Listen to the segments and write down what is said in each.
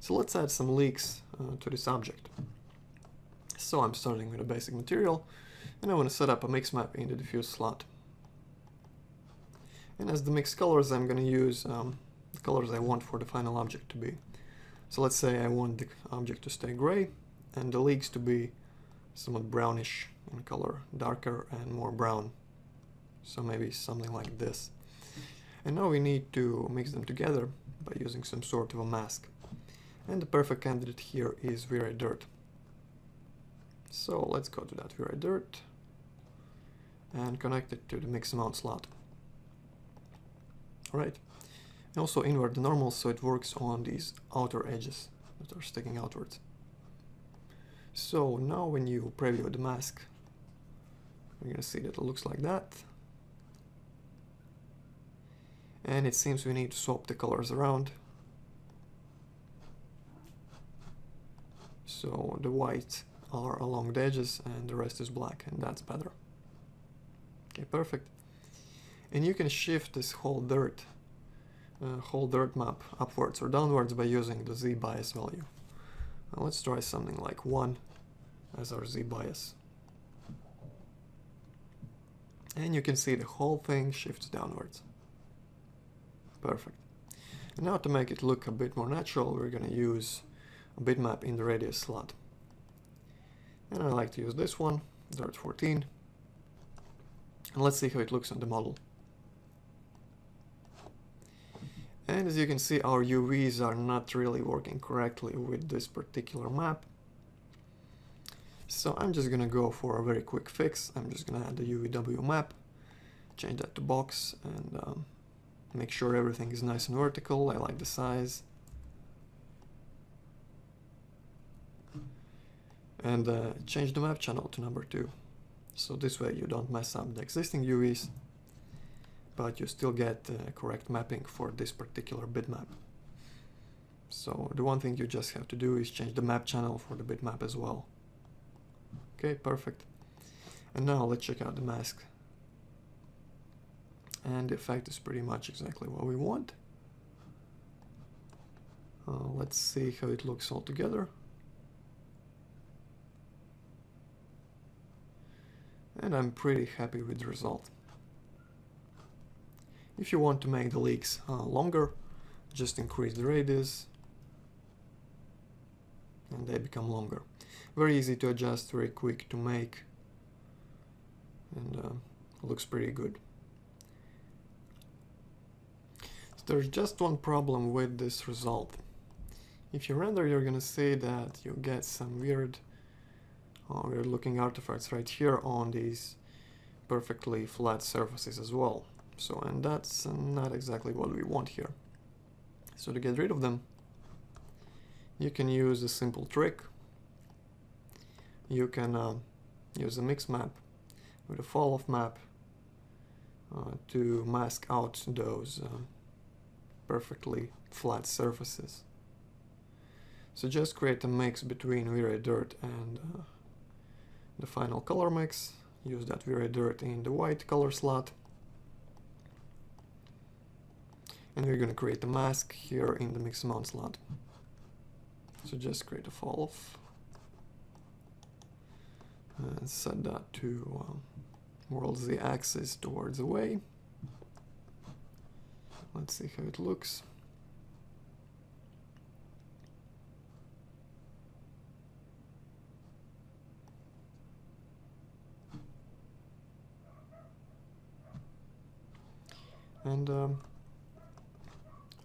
So let's add some leaks to this object. So I'm starting with a basic material, and I want to set up a mix map in the diffuse slot. And as the mix colors, I'm going to use the colors I want for the final object to be. So let's say I want the object to stay gray and the leaks to be somewhat brownish in color, darker and more brown. So maybe something like this. And now we need to mix them together by using some sort of a mask. And the perfect candidate here is V-Ray Dirt. So let's go to that V-Ray Dirt and connect it to the mix amount slot. Alright. And also invert the normals so it works on these outer edges that are sticking outwards. So now when you preview the mask, we're going to see that it looks like that. And it seems we need to swap the colors around. So the white are along the edges and the rest is black, and that's better. Okay, perfect. And you can shift this whole dirt map upwards or downwards by using the Z bias value. Now let's try something like 1 as our Z bias. And you can see the whole thing shifts downwards. Perfect. And now to make it look a bit more natural, we're going to use a bitmap in the radius slot. And I like to use this one, Dirt 14. And let's see how it looks on the model. And as you can see, our UVs are not really working correctly with this particular map. So I'm just going to go for a very quick fix. I'm just going to add the UVW map, change that to box, and make sure everything is nice and vertical. I like the size. And change the map channel to number 2. So this way you don't mess up the existing UVs, but you still get correct mapping for this particular bitmap. So the one thing you just have to do is change the map channel for the bitmap as well. Okay, perfect. And now let's check out the mask. And the effect is pretty much exactly what we want. Let's see how it looks all together. And I'm pretty happy with the result. If you want to make the leaks longer, just increase the radius and they become longer. Very easy to adjust, very quick to make, and looks pretty good. So there's just one problem with this result. If you render, you're gonna see that you get some weird looking artifacts right here on these perfectly flat surfaces as well. So, and that's not exactly what we want here. So to get rid of them, you can use a simple trick. You can use a mix map with a fall off map to mask out those perfectly flat surfaces. So just create a mix between V-Ray Dirt and the final color mix. Use that V-Ray Dirt in the white color slot. And we're going to create a mask here in the mix amount slot. So just create a fall off and set that to whirl the axis towards away. Let's see how it looks. And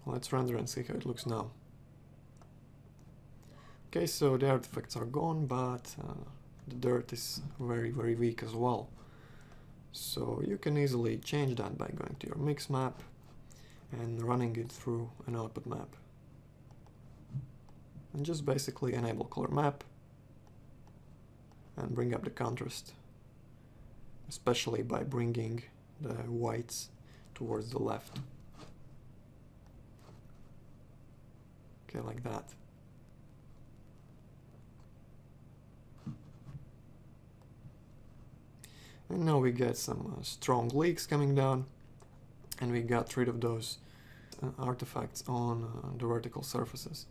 let's render and see how it looks now. Okay, so the artifacts are gone, but the dirt is very, very weak as well. So you can easily change that by going to your mix map and running it through an output map. And just basically enable color map and bring up the contrast, especially by bringing the whites towards the left. Okay, like that. And now we get some strong leaks coming down, and we got rid of those artifacts on the vertical surfaces.